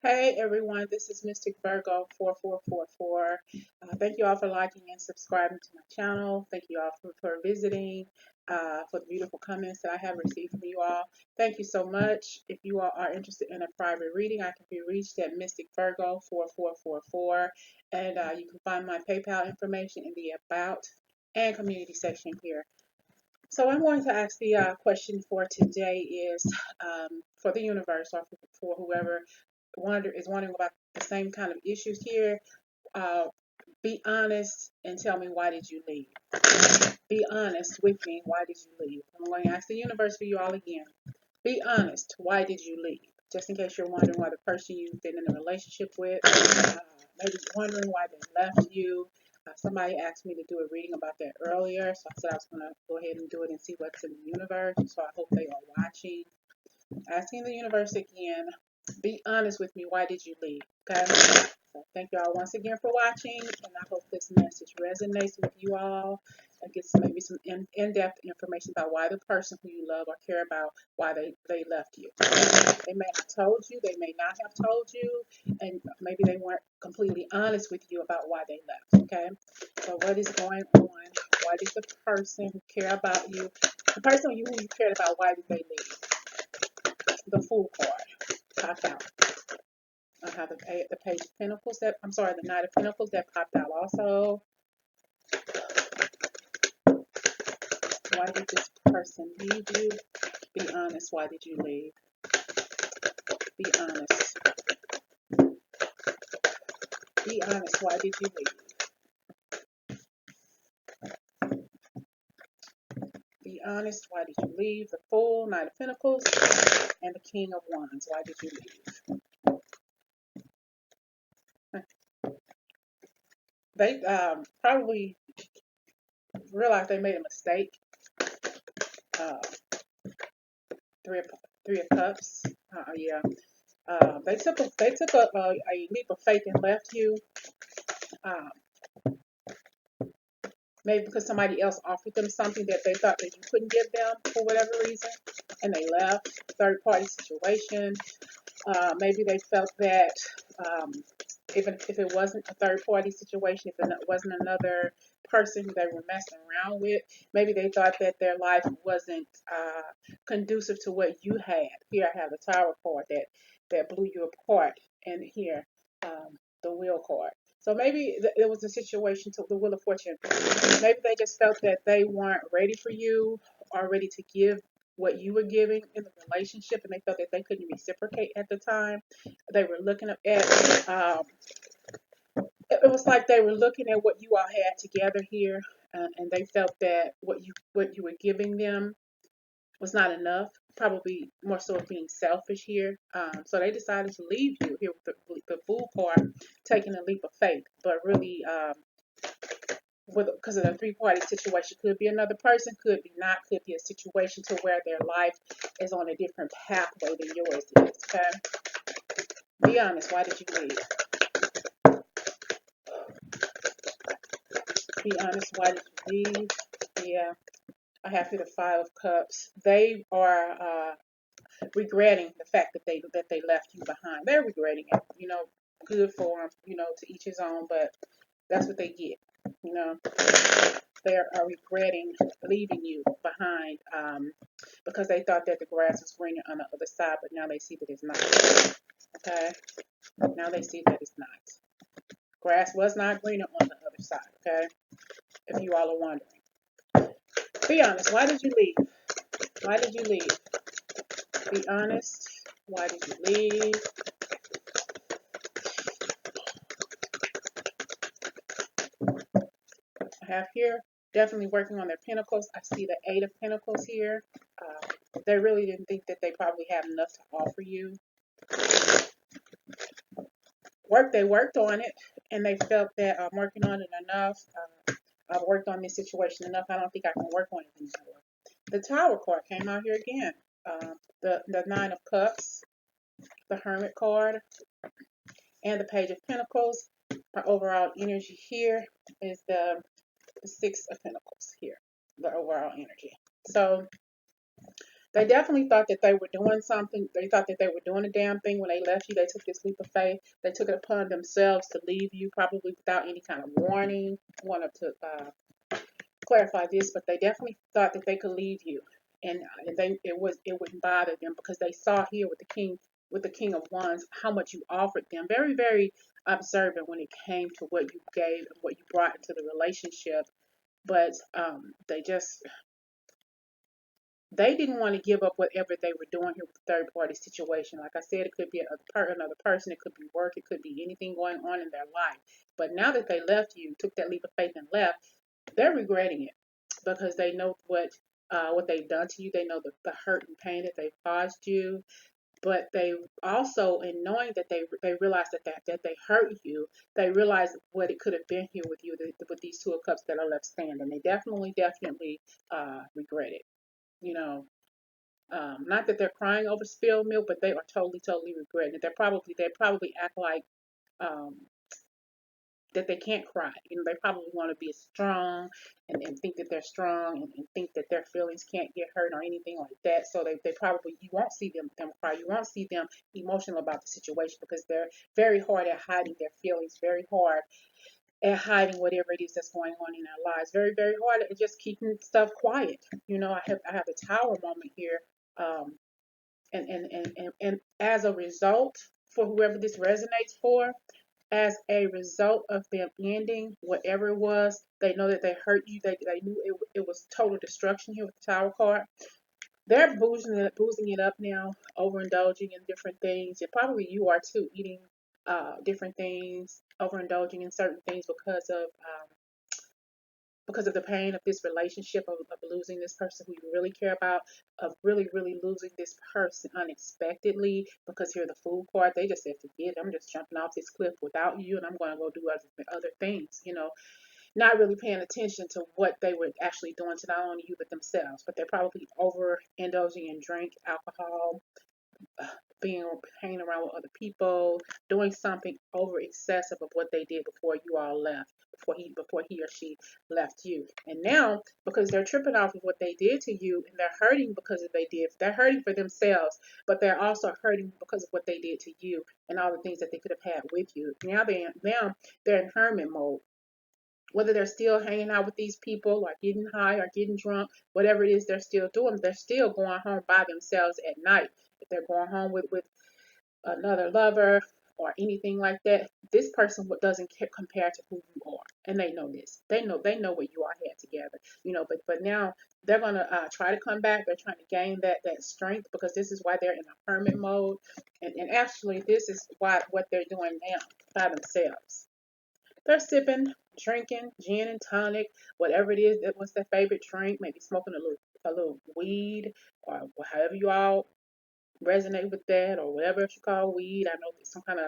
Hey everyone, this is Mystic Virgo 4444. Thank you all for liking and subscribing to my channel. Thank you all for visiting, for the beautiful comments that I have received from you all. Thank you so much. If you all are interested in a private reading, I can be reached at Mystic Virgo 4444. And you can find my PayPal information in the About and Community section here. So I'm going to ask the question for today is for the universe or for whoever is wondering about the same kind of issues here. Uh, be honest and tell me, why did you leave? Be honest with me. Why did you leave? I'm going to ask the universe for you all again. Be honest. Why did you leave? Just in case you're wondering why the person you've been in a relationship with, maybe wondering why they left you. Somebody asked me to do a reading about that earlier, so I said I was going to go ahead and do it and see what's in the universe. So I hope they are watching. Asking the universe again, be honest with me. Why did you leave? Okay. So thank you all once again for watching, and I hope this message resonates with you all and gets maybe some in-depth information about why the person who you love or care about, why they left you. They may have told you, they may not have told you, and maybe they weren't completely honest with you about why they left. Okay. So what is going on? Why did the person who care about you, the person who you cared about, why did they leave? The Fool card popped out. I have the Page of Pentacles the Knight of Pentacles that popped out also. Why did this person leave you? Be honest. Why did you leave? Be honest. Be honest. Why did you leave? Be honest. Why did you leave? The Fool, Knight of Pentacles, and the King of Wands. Why did you leave? They probably realized they made a mistake. Uh, three of Cups. Yeah. They took a leap of faith and left you. Um, Maybe because somebody else offered them something that they thought that you couldn't give them for whatever reason, and they left. Third party situation. Maybe they felt that even if it wasn't a third party situation, if it wasn't another person who they were messing around with, maybe they thought that their life wasn't conducive to what you had. Here I have the Tower card that blew you apart, and here the Wheel card. So maybe it was a situation to the Wheel of Fortune. Maybe they just felt that they weren't ready for you or ready to give what you were giving in the relationship, and they felt that they couldn't reciprocate at the time. They were looking at, it was like they were looking at what you all had together here, and they felt that what you were giving them was not enough. Probably more so being selfish here. So they decided to leave you here with the Fool card, taking a leap of faith, but really. Because of the three-party situation, could be another person, could be not, could be a situation to where their life is on a different pathway than yours is. Okay, be honest. Why did you leave? Be honest. Why did you leave? Yeah, I have here the Five of Cups. They are regretting the fact that they left you behind. They're regretting it. Good for them. To each his own. But that's what they get. You know. They are regretting leaving you behind because they thought that the grass was greener on the other side, but now they see that it's not. Okay? Now they see that it's not. Grass was not greener on the other side. Okay? If you all are wondering. Be honest. Why did you leave? Why did you leave? Be honest. Why did you leave? I have here definitely working on their pentacles. I see the Eight of Pentacles here. They really didn't think that they probably had enough to offer you. They worked on it, and they felt that I'm working on it enough. I've worked on this situation enough. I don't think I can work on it anymore. The Tower card came out here again. The Nine of Cups, the Hermit card, and the Page of Pentacles. My overall energy here is the Six of Pentacles here, the overall energy. So They definitely thought that they were doing something. They thought that they were doing a damn thing when they left you. They took this leap of faith. They took it upon themselves to leave you, probably without any kind of warning. I wanted to clarify this, but they definitely thought that they could leave you, and it wouldn't bother them because they saw here with the King of Wands how much you offered them. Very, very observant when it came to what you gave and what you brought into the relationship. But they didn't want to give up whatever they were doing here with the third party situation. Like I said, it could be another person, it could be work, it could be anything going on in their life. But now that they left you, took that leap of faith and left, they're regretting it because they know what they've done to you. They know the hurt and pain that they've caused you. But they also, in knowing that they realize that they hurt you, they realize what it could have been here with you with these two of cups that are left standing. They definitely regret it. You know, not that they're crying over spilled milk, but they are totally regretting it. They probably act like um, that they can't cry. They probably want to be strong and think that they're strong and think that their feelings can't get hurt or anything like that. So they probably, you won't see them cry. You won't see them emotional about the situation because they're very hard at hiding their feelings, very hard at hiding whatever it is that's going on in their lives. Very, very hard at just keeping stuff quiet. I have the tower moment here. Um, and as a result, for whoever this resonates for, as a result of them ending whatever it was, they know that they hurt you. They knew it was total destruction here with the Tower card. They're boozing it up now, overindulging in different things. And probably you are too, eating different things, overindulging in certain things because of the pain of this relationship, of losing this person who you really care about, of really, really losing this person unexpectedly. Because here, the Fool card, they just said, forget it, I'm just jumping off this cliff without you, and I'm going to go do other things, not really paying attention to what they were actually doing to not only you, but themselves. But they're probably overindulging in drink, alcohol, being hanging around with other people, doing something over excessive of what they did before you all left, before he or she left you. And now, because they're tripping off of what they did to you, and they're hurting because of they're hurting for themselves, but they're also hurting because of what they did to you and all the things that they could have had with you. They're in hermit mode. Whether they're still hanging out with these people or getting high or getting drunk, whatever it is they're still doing, they're still going home by themselves at night. If they're going home with another lover or anything like that, this person doesn't compare to who you are, and they know this. They know what you all had together, But now they're gonna try to come back. They're trying to gain that strength because this is why they're in a hermit mode, and actually this is what they're doing now by themselves. They're sipping, drinking gin and tonic, whatever it is that was their favorite drink. Maybe smoking a little weed, or however you all resonate with that, or whatever you call weed. I know there's some kind of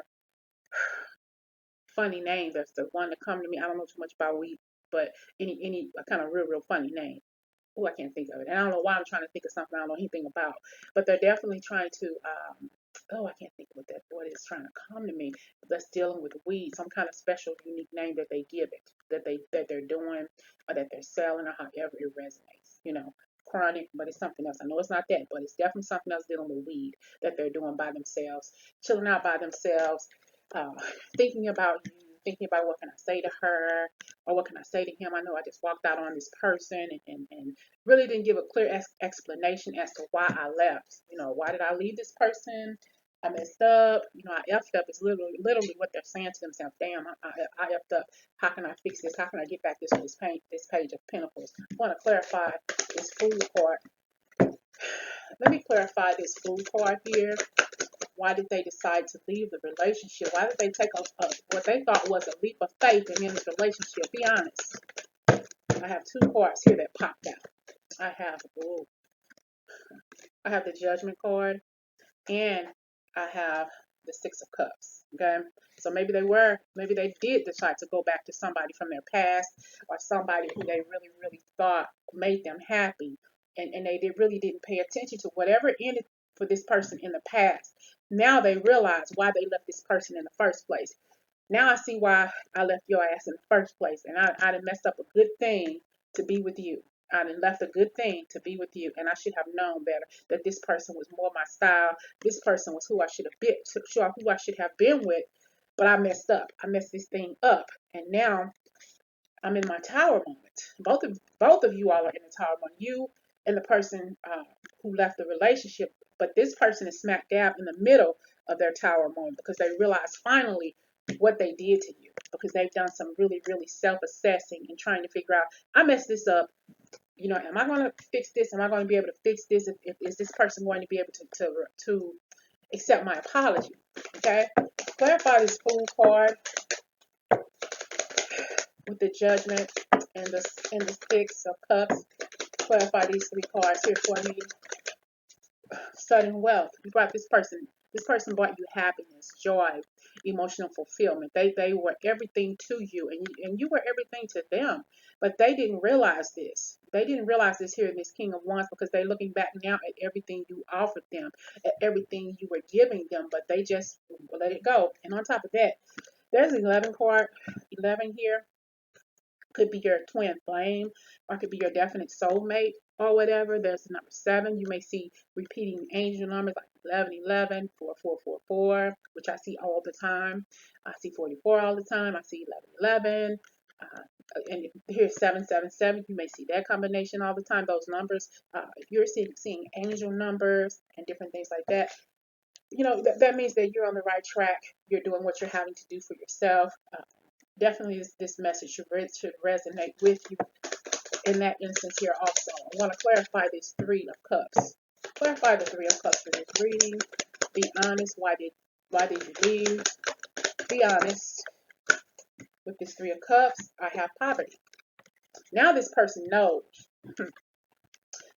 funny name. That's the one that come to me. I don't know too much about weed, but any kind of real funny name. Oh, I can't think of it. And I don't know why I'm trying to think of something I don't know anything about. But they're definitely trying to, I can't think of what is trying to come to me. That's dealing with weed, some kind of special, unique name that they give it, that they're doing, or that they're selling, or however it resonates. Chronic, but it's something else. I know it's not that, but it's definitely something else dealing with weed that they're doing by themselves, chilling out by themselves, uh, thinking about you, thinking about what can I say to her, or what can I say to him. I know I just walked out on this person and really didn't give a clear explanation as to why I left. Why did I leave this person? I messed up. I effed up. It's literally what they're saying to themselves. Damn, I effed up. How can I fix this? How can I get back this page of Pentacles? I want to clarify this Fool card. Let me clarify this Fool card here. Why did they decide to leave the relationship? Why did they take what they thought was a leap of faith and in this relationship? Be honest. I have two cards here that popped out. I have the Judgment card, and I have the Six of Cups. Okay, so maybe they did decide to go back to somebody from their past, or somebody who they really, really thought made them happy, and they really didn't pay attention to whatever ended for this person in the past. Now they realize why they left this person in the first place. Now I see why I left your ass in the first place, and I done messed up a good thing to be with you. I done left a good thing to be with you, and I should have known better that this person was more my style. This person was who I should have been, who I should have been with, but I messed up. I messed this thing up, and now I'm in my tower moment. Both of you all are in the tower moment. You and the person who left the relationship, but this person is smack dab in the middle of their tower moment because they realize finally what they did to you because they've done some really, really self-assessing and trying to figure out, I messed this up. Am I going to fix this? Am I going to be able to fix this? Is this person going to be able to accept my apology? Okay. Clarify this Fool card with the Judgment and the Six of Cups. Clarify these three cards here for me. Sudden wealth. You brought this person. This person brought you happiness, joy, emotional fulfillment. They were everything to you, and you were everything to them. But they didn't realize this. They didn't realize this here in this King of Wands because they're looking back now at everything you offered them, at everything you were giving them. But they just let it go. And on top of that, there's 11 card, 11 here. Could be your twin flame, or it could be your definite soulmate, or whatever. There's the number 7. You may see repeating angel numbers like 1111, 4444, which I see all the time. I see 44 all the time. I see 1111. And here's 777. You may see that combination all the time. Those numbers, if you're seeing angel numbers and different things like that, that means that you're on the right track. You're doing what you're having to do for yourself. Definitely this message should resonate with you in that instance here also. I want to clarify this Three of Cups. Clarify the Three of Cups for this reading. Be honest. Why did you leave? Be honest. With this Three of Cups, I have poverty. Now this person knows.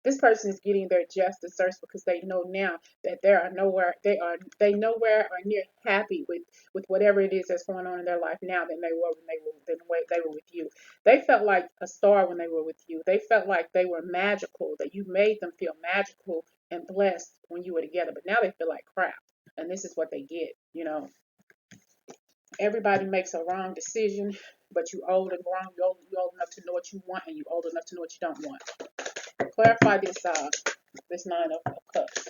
This person is getting their just desserts because they know now that they nowhere or near happy with whatever it is that's going on in their life now than they were when they were with you. They felt like a star when they were with you. They felt like they were magical, that you made them feel magical and blessed when you were together. But now they feel like crap. And this is what they get. Everybody makes a wrong decision, but you old and wrong. You old enough to know what you want, and you old enough to know what you don't want. Clarify this Nine of Cups.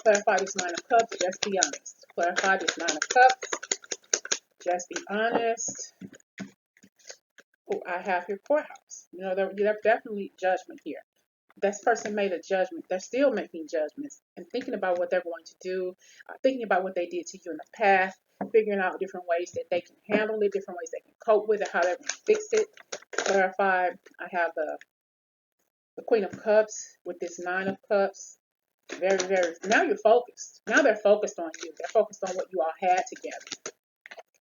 Clarify this Nine of Cups. Just be honest. Clarify this Nine of Cups. Just be honest. Oh, I have here courthouse. There's definitely judgment here. This person made a judgment. They're still making judgments and thinking about what they're going to do, thinking about what they did to you in the past, figuring out different ways that they can handle it, different ways they can cope with it, how they're going to fix it. Clarify. I have the Queen of Cups with this Nine of Cups. Very, very. Now you're focused. Now they're focused on you. They're focused on what you all had together.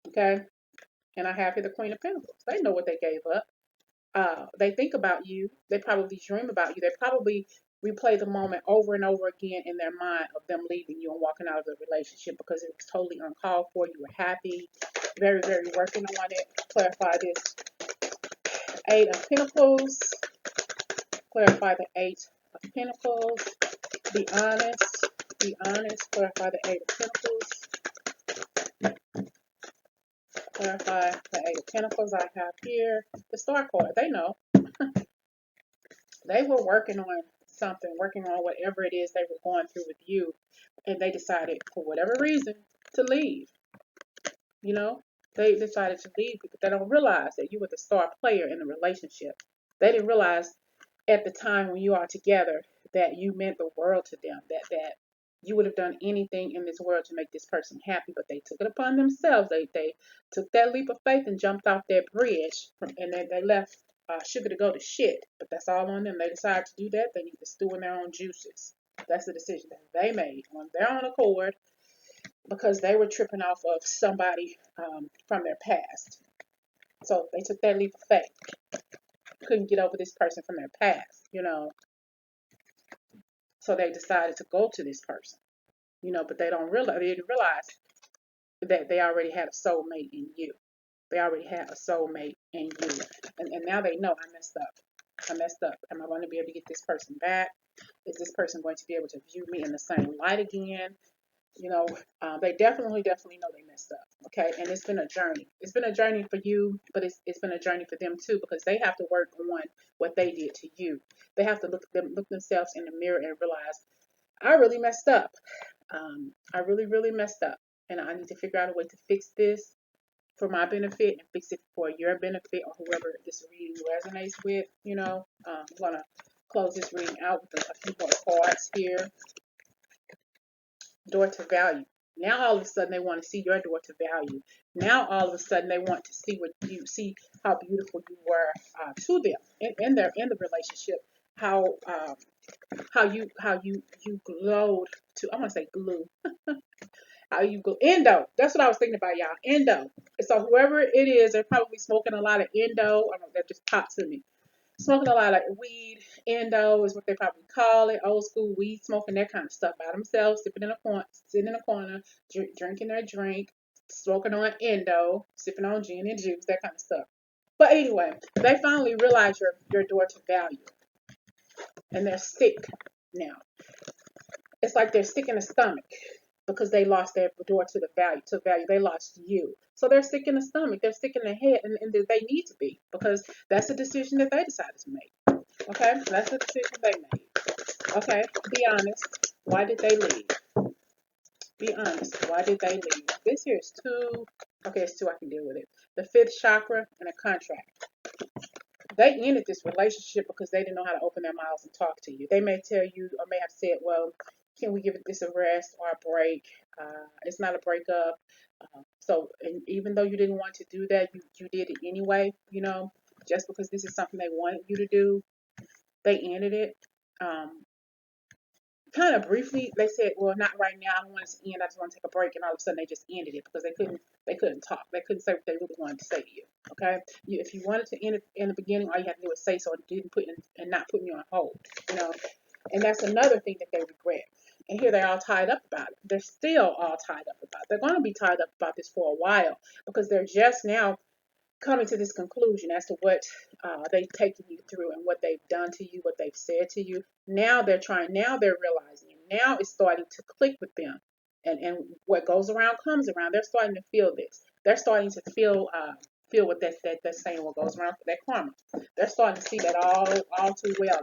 Okay? And I have here the Queen of Pentacles. They know what they gave up. They think about you. They probably dream about you. They probably replay the moment over and over again in their mind of them leaving you and walking out of the relationship because it was totally uncalled for. You were happy. Very, very working on it. Clarify this Eight of Pentacles. Clarify the Eight of Pentacles. Be honest. Be honest. Clarify the Eight of Pentacles. Clarify the Eight of Pentacles I have here. The Star card. They know. They were working on something, working on whatever it is they were going through with you. And they decided, for whatever reason, to leave. They decided to leave because they don't realize that you were the star player in the relationship. They didn't realize at the time when you are together that you meant the world to them, that you would have done anything in this world to make this person happy, but they took it upon themselves. They took that leap of faith and jumped off that bridge, and they left sugar to go to shit. But that's all on them. They decided to do that. They need to stew in their own juices. That's the decision that they made on their own accord because they were tripping off of somebody from their past. So they took that leap of faith. Couldn't get over this person from their past, So they decided to go to this person, but they didn't realize that they already had a soulmate in you. They already had a soulmate in you. And now they know I messed up. I messed up. Am I going to be able to get this person back? Is this person going to be able to view me in the same light again? They definitely know they messed up. Okay, and it's been a journey. It's been a journey for you, but it's been a journey for them too, because they have to work on what they did to you. They have to look themselves in the mirror and realize, I really messed up. I really messed up, and I need to figure out a way to fix this for my benefit and fix it for your benefit or whoever this reading resonates with. I'm gonna close this reading out with a few more cards here. Door to value. Now all of a sudden they want to see your door to value. Now all of a sudden they want to see how beautiful you were to them in the relationship. How you glowed to. I want to say glue. How you go endo. That's what I was thinking about, y'all. Endo. So whoever it is, they're probably smoking a lot of endo. I don't know, that just popped to me. Smoking a lot of weed, endo is what they probably call it, old school weed smoking, that kind of stuff by themselves, sitting in a corner, drinking their drink, smoking on endo, sipping on gin and juice, that kind of stuff. But anyway, they finally realize your door to value, and they're sick now. It's like they're sick in the stomach because they lost their door to the value. To value, they lost you. So they're sick in the stomach. They're sick in the head, and they need to be, because that's a decision that they decided to make. Okay, that's the decision they made. Okay, be honest. Why did they leave? Be honest. Why did they leave? This here is two. Okay, it's two. I can deal with it. The fifth chakra and a contract. They ended this relationship because they didn't know how to open their mouths and talk to you. They may tell you, or may have said, well, can we give this a rest or a break? It's not a breakup. And even though you didn't want to do that, you did it anyway, just because this is something they wanted you to do. They ended it. Kind of briefly, they said, well, not right now, I don't want it to end, I just want to take a break, and all of a sudden they just ended it because they couldn't talk. They couldn't say what they really wanted to say to you. Okay, if you wanted to end it in the beginning, all you had to do was say so, and didn't and not putting you on hold. And that's another thing that they regret. And here they're all tied up about it. They're still all tied up about it. They're going to be tied up about this for a while, because they're just now coming to this conclusion as to what they've taken you through and what they've done to you, what they've said to you. Now they're realizing, and now it's starting to click with them. And what goes around comes around. They're starting to feel this. They're starting to feel what that saying, what goes around for that karma. They're starting to see that all too well.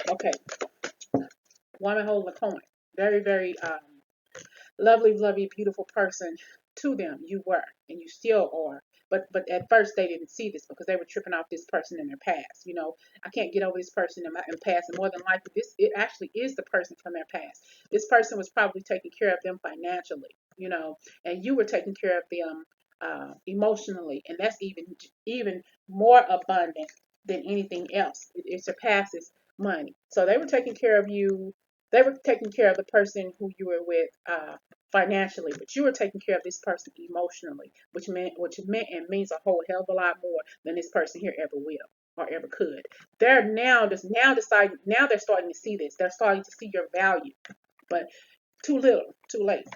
Okay, woman holding a coin. Very, very lovely, beautiful person to them. You were, and you still are. But at first they didn't see this because they were tripping off this person in their past. I can't get over this person in past, and more than likely, it actually is the person from their past. This person was probably taking care of them financially, and you were taking care of them emotionally, and that's even more abundant than anything else. It surpasses money. So they were taking care of you. They were taking care of the person who you were with financially, but you were taking care of this person emotionally, which meant and means a whole hell of a lot more than this person here ever will or ever could. They're now deciding. Now they're starting to see this. They're starting to see your value, but too little, too late.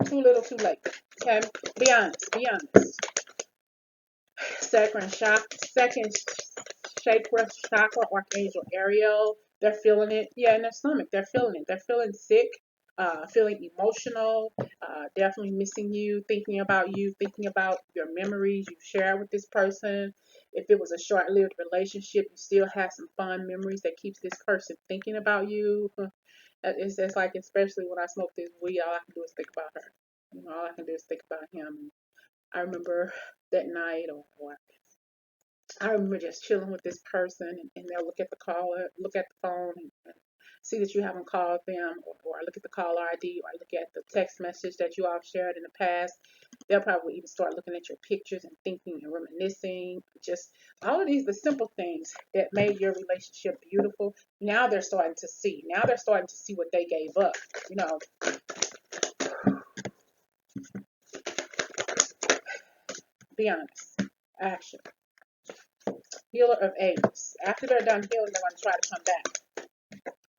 Too little, too late. Okay, be honest. Be honest. Second chakra, Archangel Ariel. They're feeling it. Yeah, in their stomach. They're feeling it. They're feeling sick, feeling emotional, definitely missing you, thinking about your memories you share with this person. If it was a short-lived relationship, you still have some fun memories that keeps this person thinking about you. It's like, especially when I smoke this weed, all I can do is think about her. All I can do is think about him. I remember that night, or I remember just chilling with this person, and they'll look at the phone, and see that you haven't called them, or look at the caller ID, or look at the text message that you all shared in the past. They'll probably even start looking at your pictures and thinking and reminiscing. Just all of the simple things that made your relationship beautiful. Now they're starting to see. Now they're starting to see what they gave up. Be honest. Action. Healer of Ages. After they're done healing, they're going to try to come back.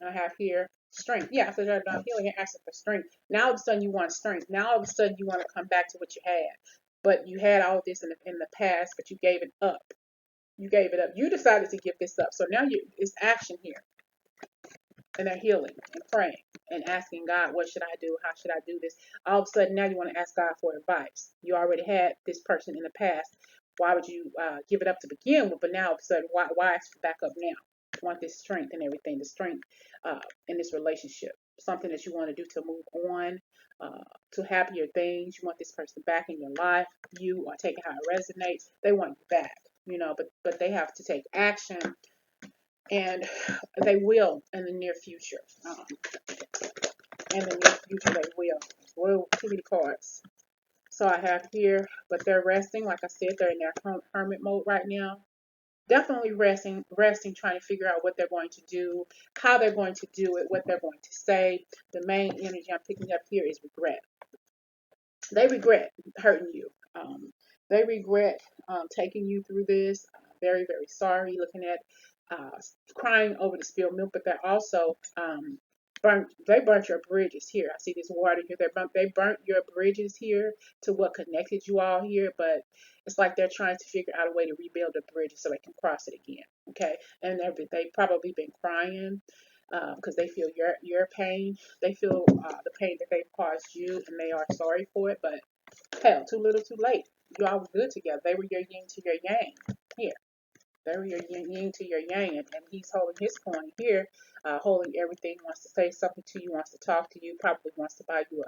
And I have here strength. Yeah, after they're done healing, you're asking for strength. Now all of a sudden you want strength. Now all of a sudden you want to come back to what you had. But you had all of this in the past, but you gave it up. You gave it up. You decided to give this up. So now it's action here. and they're healing and praying and asking God, what should I do? How should I do this? All of a sudden, now you want to ask God for advice. You already had this person in the past. Why would you give it up to begin with? But now, all of a sudden, why ask for backup now? You want this strength and everything, the strength in this relationship, something that you want to do to move on, to happier things. You want this person back in your life. You are taking how it resonates. They want you back, you know, but they have to take action, and they will in the near future. In the near future, they will. Well, too many cards. So I have here, but they're resting. Like I said, they're in their hermit mode right now. Definitely resting, trying to figure out what they're going to do, how they're going to do it, what they're going to say. The main energy I'm picking up here is regret. They regret hurting you. They regret taking you through this. Very, very sorry. Looking at crying over the spilled milk, but they're also they burnt your bridges here. I see this water here. They burnt your bridges here to what connected you all here, but it's like they're trying to figure out a way to rebuild the bridges so they can cross it again. Okay, and they've probably been crying because they feel your pain. They feel the pain that they've caused you, and they are sorry for it. But hell, too little, too late. You all were good together. They were your yin to your yang. Here, they were your yin to your yang, and he's holding his coin here, holding everything. Wants to say something to you. Wants to talk to you. Probably wants to buy you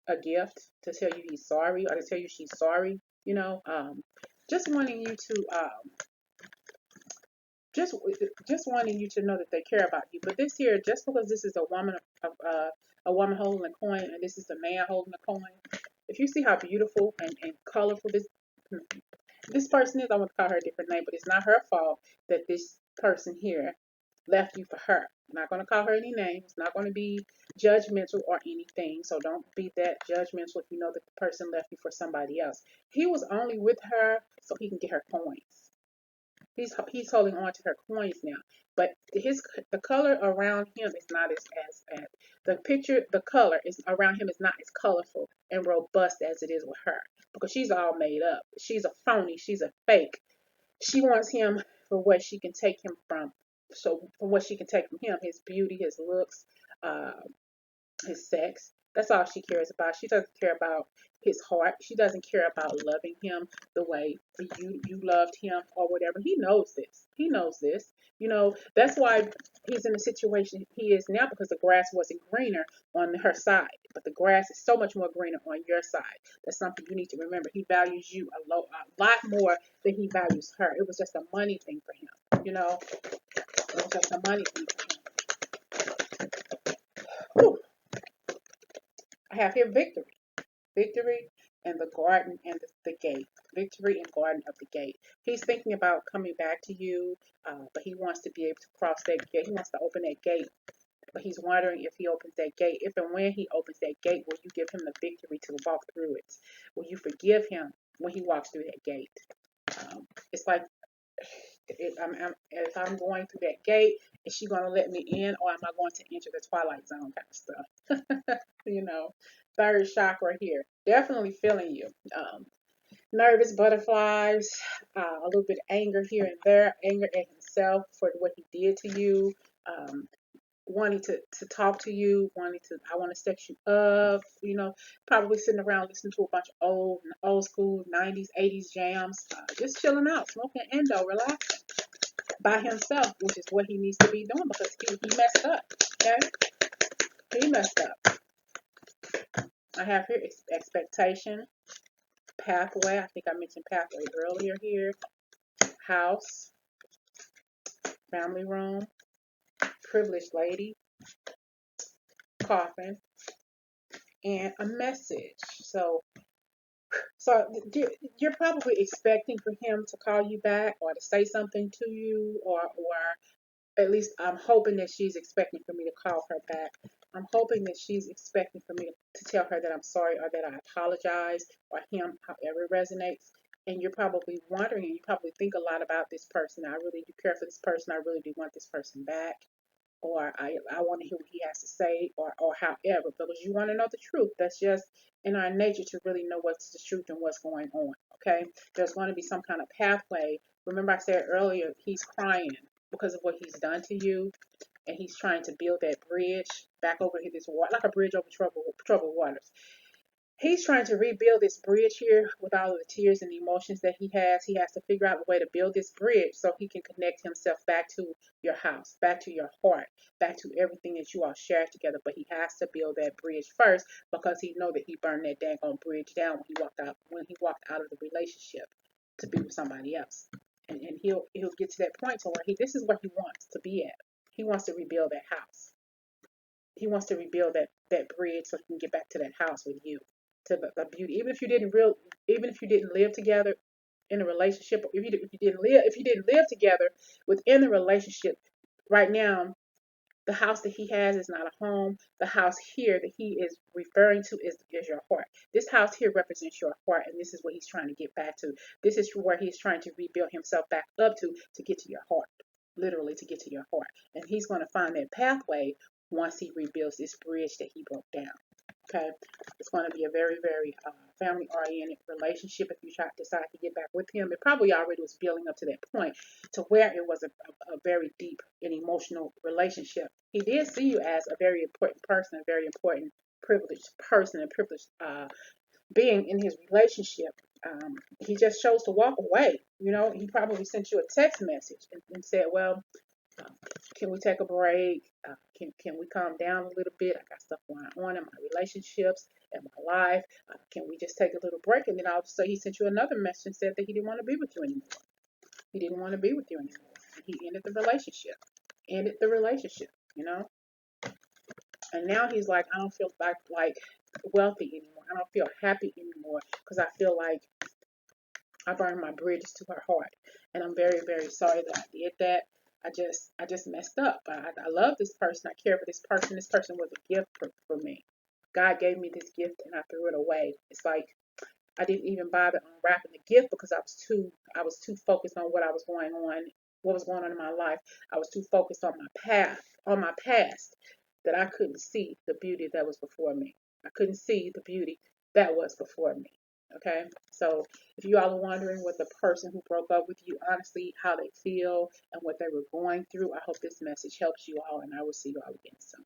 a gift to tell you he's sorry or to tell you she's sorry. You know, just wanting you to just just wanting you to know that they care about you. But this here, just because this is a woman holding a coin and this is a man holding a coin, if you see how beautiful and colorful this person is, I want to call her a different name, but it's not her fault that this person here left you for her. I'm not going to call her any names. Not going to be judgmental or anything. So don't be that judgmental if you know that the person left you for somebody else. He was only with her so he can get her coins. He's holding on to her coins now, but the color around him is not as the color is around him is not as colorful and robust as it is with her, because she's all made up. She's a phony. She's a fake. She wants him for what she can take him from. So from what she can take from him, his beauty, his looks, uh, his sex. That's all she cares about. She doesn't care about his heart. She doesn't care about loving him the way you loved him or whatever. He knows this. He knows this. You know, that's why he's in the situation he is now, because the grass wasn't greener on her side. But the grass is so much more greener on your side. That's something you need to remember. He values you a lot more than he values her. It was just a money thing for him. You know, it was just a money thing for him. Whew. I have here victory. Victory and the garden and the gate. Victory and garden of the gate. He's thinking about coming back to you, but he wants to be able to cross that gate. He wants to open that gate, but he's wondering if he opens that gate, if and when he opens that gate, will you give him the victory to walk through it? Will you forgive him when he walks through that gate? It's like, if I'm going through that gate, is she going to let me in, or am I going to enter the twilight zone kind of stuff? You know, third chakra here. Definitely feeling you. Nervous butterflies, a little bit of anger here and there, anger at himself for what he did to you, wanting to talk to you, I want to set you up, you know, probably sitting around listening to a bunch of old school 90s, 80s jams, just chilling out, smoking endo, relaxing by himself, which is what he needs to be doing, because he messed up, okay? He messed up. I have here expectation, pathway. I think I mentioned pathway earlier here. House, family room, privileged lady, coffin, and a message. So you're probably expecting for him to call you back or to say something to you, or at least I'm hoping that she's expecting for me to call her back. I'm hoping that she's expecting for me to tell her that I'm sorry or that I apologize, or him, however it resonates. And you're probably wondering, and you probably think a lot about this person. I really do care for this person. I really do want this person back. Or I want to hear what he has to say, or however, because you want to know the truth. That's just in our nature to really know what's the truth and what's going on. Okay, there's going to be some kind of pathway. Remember I said earlier, he's crying. because of what he's done to you, and he's trying to build that bridge back over this water, like a bridge over troubled waters. He's trying to rebuild this bridge here with all of the tears and the emotions that he has. He has to figure out a way to build this bridge so he can connect himself back to your house, back to your heart, back to everything that you all share together. But he has to build that bridge first, because he know that he burned that dang on bridge down when he walked out of the relationship to be with somebody else. And he'll get to that point to where this is where he wants to be at. He wants to rebuild that house. He wants to rebuild that bridge so he can get back to that house with you, to the beauty. Even if you didn't live together in a relationship, or if you didn't live together within the relationship, right now the house that he has is not a home. The house here that he is referring to is your heart. This house here represents your heart, and this is what he's trying to get back to. This is where he's trying to rebuild himself back up to get to your heart, literally to get to your heart. And he's going to find that pathway once he rebuilds this bridge that he broke down. Okay, it's going to be a very, very family-oriented relationship if you decide to get back with him. It probably already was building up to that point, to where it was a very deep and emotional relationship. He did see you as a very important person, a very important privileged person, a privileged being in his relationship. He just chose to walk away. He probably sent you a text message and said, well, can we take a break? Can we calm down a little bit? I got stuff going on in my relationships and my life. Can we just take a little break? And then all of a sudden he sent you another message and said that he didn't want to be with you anymore. He didn't want to be with you anymore. And he ended the relationship. And now he's like, I don't feel like wealthy anymore. I don't feel happy anymore, because I feel like I burned my bridges to her heart. And I'm very, very sorry that I did that. I just messed up. I love this person. I care for this person. This person was a gift for me. God gave me this gift and I threw it away. It's like I didn't even bother unwrapping the gift, because I was too focused on what was going on in my life. I was too focused on my past, that I couldn't see the beauty that was before me. I couldn't see the beauty that was before me. Okay, so if you all are wondering what the person who broke up with you, honestly, how they feel and what they were going through, I hope this message helps you all, and I will see you all again soon.